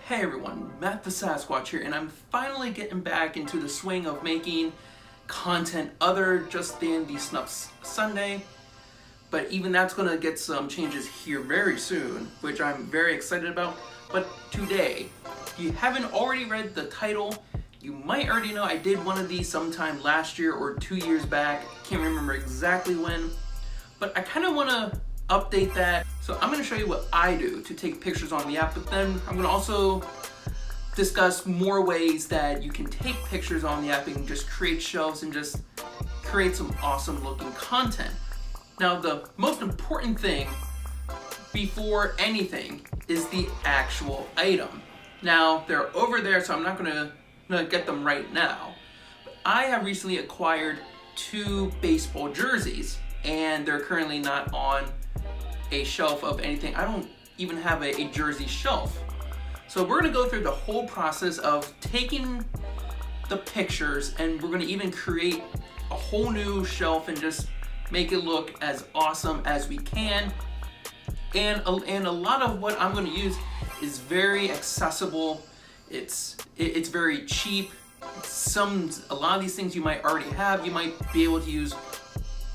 Hey everyone, Matt the Sasquatch here, and I'm finally getting back into the swing of making content other just than the Snupps Sunday. But even that's going to get some changes here very soon, which I'm very excited about. But today, if you haven't already read the title, you might already know I did one of these sometime last year or 2 years back. Can't remember exactly when, but I kind of want to update that. So I'm going to show you what I do to take pictures on the app, but then I'm going to also discuss more ways that you can take pictures on the app and just create shelves and just create some awesome looking content. Now, the most important thing before anything is the actual item. Now, they're over there, so I'm not gonna get them right now. But I have recently acquired 2 baseball jerseys, and they're currently not on a shelf of anything. I don't even have a jersey shelf. So we're gonna go through the whole process of taking the pictures, and we're gonna even create a whole new shelf and just make it look as awesome as we can. And a lot of what I'm gonna use is very accessible. It's very cheap. A lot of these things you might already have. You might be able to use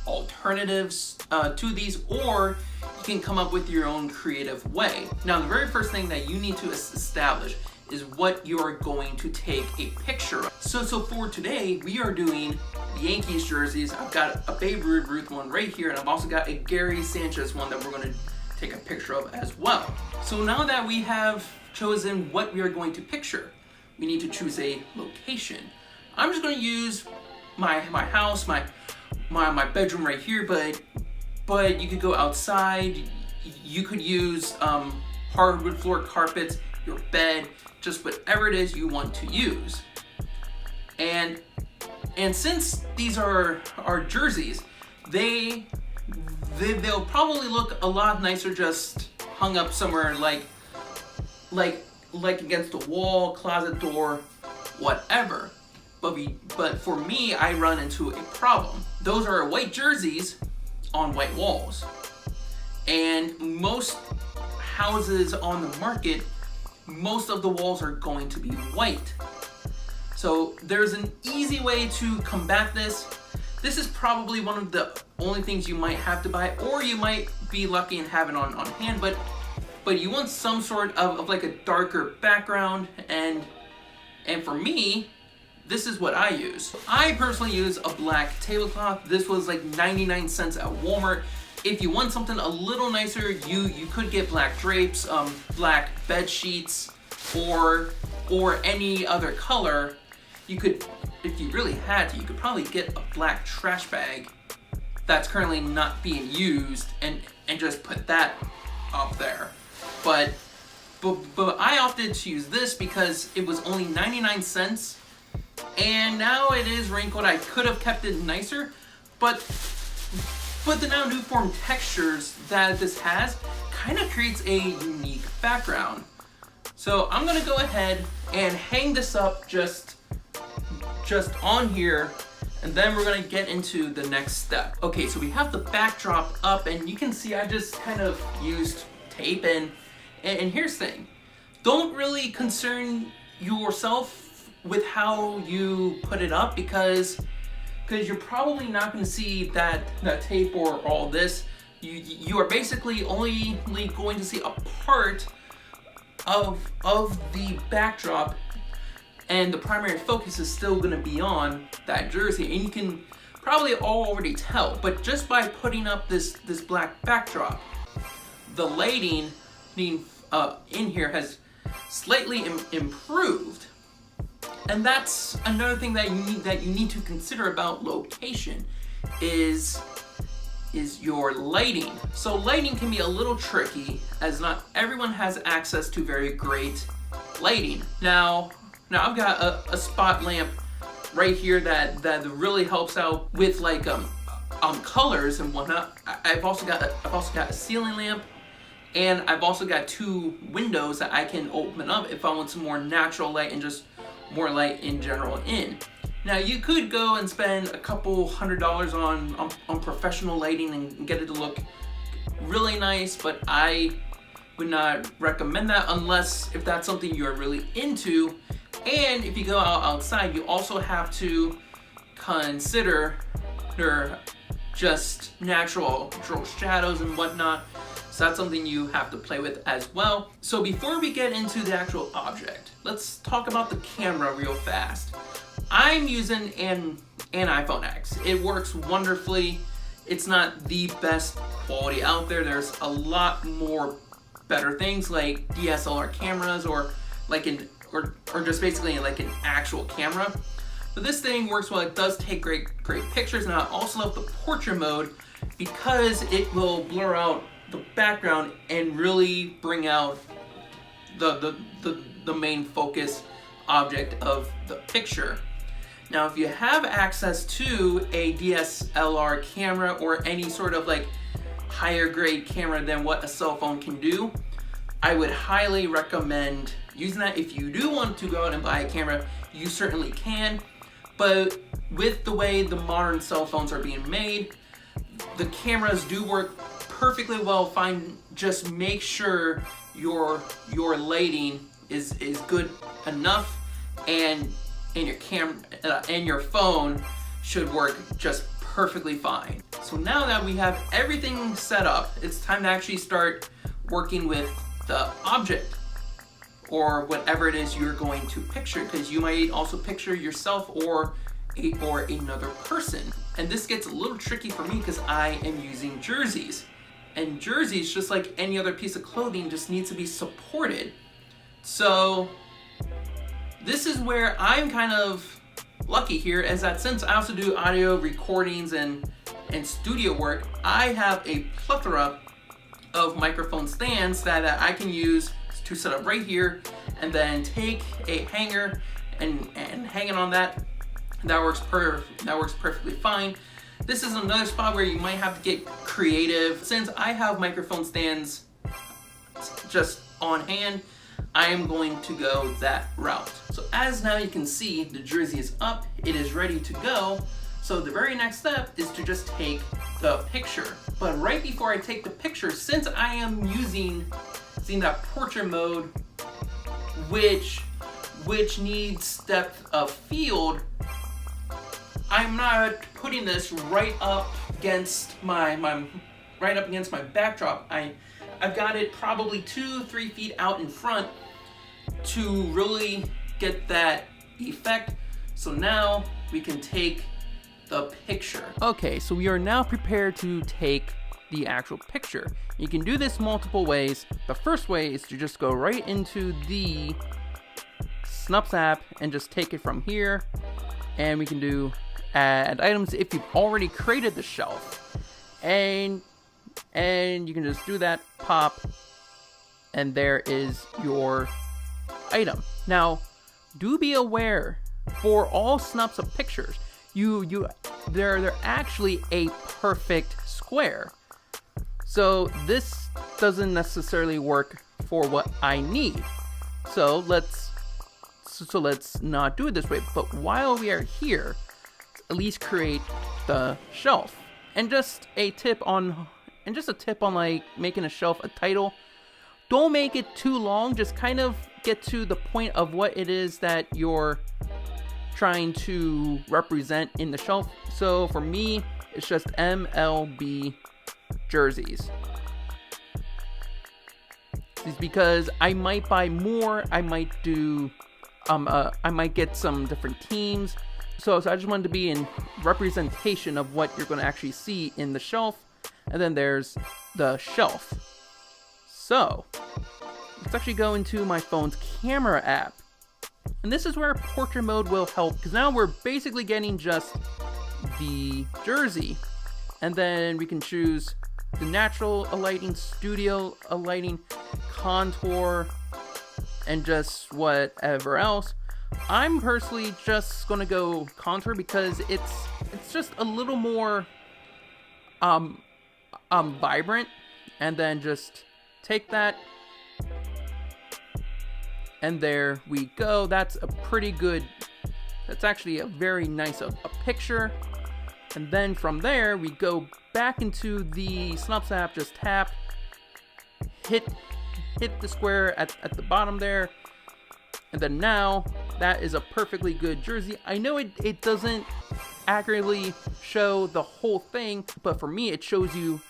alternatives to these, or you can come up with your own creative way. Now, the very first thing that you need to establish is what you're going to take a picture of. So for today, we are doing Yankees jerseys. I've got a Babe Ruth one right here, and I've also got a Gary Sanchez one that we're going to take a picture of as well. So now that we have chosen what we are going to picture, we need to choose a location. I'm just going to use my house, my bedroom right here, but you could go outside. You could use hardwood floor carpets, your bed, just whatever it is you want to use. And since these are our jerseys, they'll probably look a lot nicer just hung up somewhere like against a wall, closet door, whatever. But for me, I run into a problem. Those are white jerseys on white walls. And most houses on the market, most of the walls are going to be white. So there's an easy way to combat this. This is probably one of the only things you might have to buy, or you might be lucky and have it on hand, but you want some sort of like a darker background, and for me, this is what I use. I personally use a black tablecloth. This was like 99 cents at Walmart. If you want something a little nicer, you could get black drapes, black bed sheets, or any other color. You could, if you really had to, you could probably get a black trash bag that's currently not being used and just put that up there. But I opted to use this because it was only 99 cents. And now it is wrinkled. I could have kept it nicer, but the now new form textures that this has kind of creates a unique background. So I'm gonna go ahead and hang this up just on here, and then we're gonna get into the next step. Okay, so we have the backdrop up, and you can see I just kind of used tape, and here's the thing. Don't really concern yourself with how you put it up, because you're probably not going to see that tape or all this. You are basically only going to see a part of the backdrop, and the primary focus is still going to be on that jersey, and you can probably already tell. But just by putting up this black backdrop, the lighting in here has slightly improved. And that's another thing that you need to consider about location is your lighting. So lighting can be a little tricky, as not everyone has access to very great lighting. Now I've got a spot lamp right here that really helps out with like colors and whatnot. I've also got a ceiling lamp, and I've also got 2 windows that I can open up if I want some more natural light and just more light in general in. Now, you could go and spend a couple $100s on professional lighting and get it to look really nice, but would not recommend that unless if that's something you're really into. And if you go outside, you also have to consider just natural shadows and whatnot. So that's something you have to play with as well. So before we get into the actual object, let's talk about the camera real fast. I'm using an iPhone X. It works wonderfully. It's not the best quality out there. There's a lot more better things like DSLR cameras or just basically like an actual camera. But this thing works well. It does take great pictures. And I also love the portrait mode because it will blur out the background and really bring out the main focus object of the picture. Now, if you have access to a DSLR camera or any sort of like higher grade camera than what a cell phone can do, I would highly recommend using that. If you do want to go out and buy a camera, you certainly can. But with the way the modern cell phones are being made, the cameras do work perfectly well fine. Just make sure your lighting is good enough, and your camera and your phone should work just perfectly fine. So now that we have everything set up, it's time to actually start working with the object or whatever it is you're going to picture, because you might also picture yourself or another person. And this gets a little tricky for me because I am using jerseys. And jerseys, just like any other piece of clothing, just needs to be supported. So this is where I'm kind of lucky here, is that since I also do audio recordings and studio work, I have a plethora of microphone stands that I can use to set up right here, and then take a hanger and hang it on that. That works perfectly fine. This is another spot where you might have to get creative. Since I have microphone stands just on hand, I am going to go that route. So as now you can see, the jersey is up, it is ready to go. So the very next step is to just take the picture. But right before I take the picture, since I am using that portrait mode, which needs depth of field, I'm not putting this right up against my backdrop. I've got it probably 2-3 feet out in front to really get that effect. So now we can take the picture. Okay, so we are now prepared to take the actual picture. You can do this multiple ways. The first way is to just go right into the Snupps app and just take it from here. And we can do add items if you've already created the shelf. And you can just do that, pop, and there is your item. Now, do be aware, for all Snupps of pictures, they're actually a perfect square. So this doesn't necessarily work for what I need. So let's not do it this way. But while we are here, at least create the shelf. And just a tip on like making a shelf a title. Don't make it too long. Just kind of get to the point of what it is that you're trying to represent in the shelf. So for me, it's just MLB jerseys. It's because I might buy more. I might do I might get some different teams. So I just wanted to be in representation of what you're going to actually see in the shelf. And then there's the shelf. So let's actually go into my phone's camera app. And this is where portrait mode will help, because now we're basically getting just the jersey. And then we can choose the natural lighting, studio lighting, contour, and just whatever else. I'm personally just gonna go contour because it's just a little more vibrant. And then just take that, and there we go. That's actually a very nice a picture. And then from there we go back into the Snupps app, just tap, hit hit the square at the bottom there. And then now, that is a perfectly good jersey. I know it doesn't accurately show the whole thing, but for me, it shows you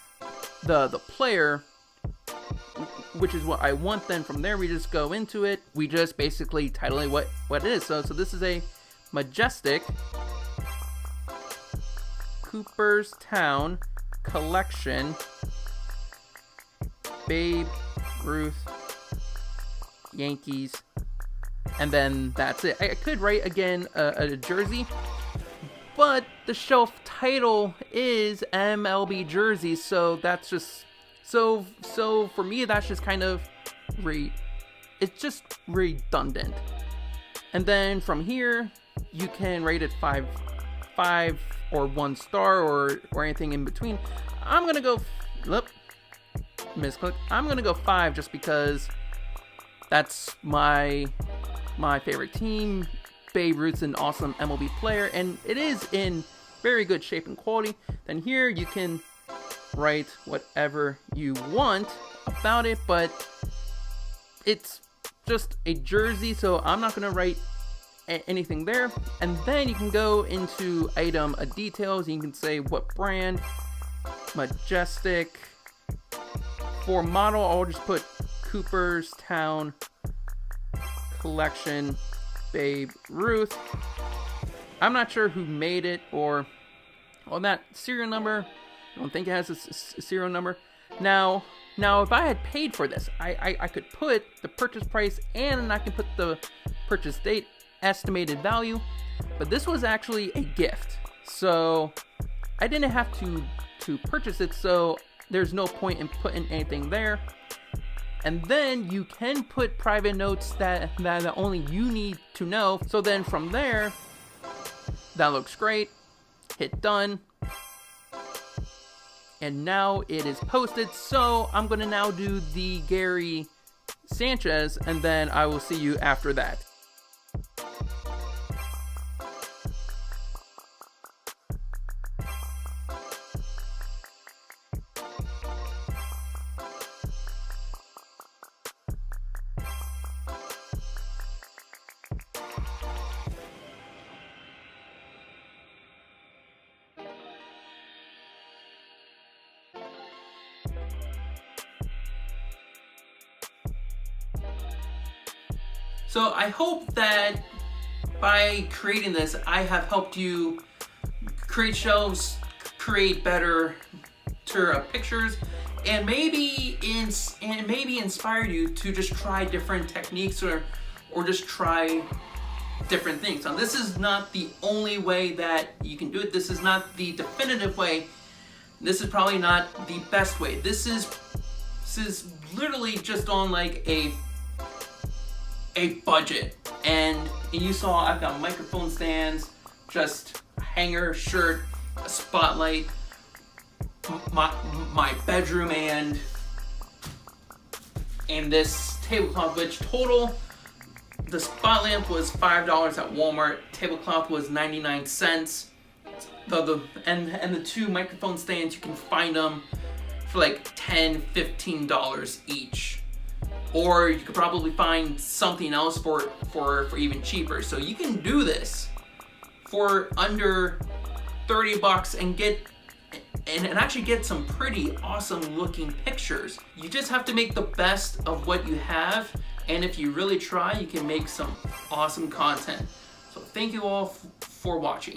the player, which is what I want. Then from there, we just go into it. We just basically title it what it is. So this is a Majestic Cooperstown Collection Babe Ruth Yankees, and then that's it. I could write again a jersey, but the shelf title is MLB jersey, so that's just so for me that's just kind of it's just redundant. And then from here you can rate it 5 or 1 star or anything in between. I'm gonna go misclick. I'm gonna go 5 just because that's my favorite team. Babe Ruth's an awesome MLB player, and it is in very good shape and quality. Then here you can write whatever you want about it, but it's just a jersey, so I'm not gonna write anything there. And then you can go into item details. You can say what brand. Majestic. For model, I'll just put Cooperstown Collection Babe Ruth. I'm not sure who made it or that serial number. I don't think it has a serial number. Now if I had paid for this, I could put the purchase price and I can put the purchase date, estimated value, but this was actually a gift, so I didn't have to purchase it, so there's no point in putting anything there. And then you can put private notes that only you need to know. So then from there, that looks great. Hit done. And now it is posted. So I'm gonna now do the Gary Sanchez, and then I will see you after that. So I hope that by creating this, I have helped you create shelves, create better pictures, and maybe inspire you to just try different techniques or just try different things. Now, this is not the only way that you can do it. This is not the definitive way. This is probably not the best way. This is literally just on like a budget. And you saw I've got microphone stands, just a hanger, shirt, a spotlight, my bedroom, and this tablecloth, which total, the spot lamp was $5 at Walmart, tablecloth was 99 cents. And the two microphone stands, you can find them for like $10, $15 each. Or you could probably find something else for even cheaper. So you can do this for under 30 bucks and actually get some pretty awesome looking pictures. You just have to make the best of what you have, and if you really try, you can make some awesome content. So thank you all for watching.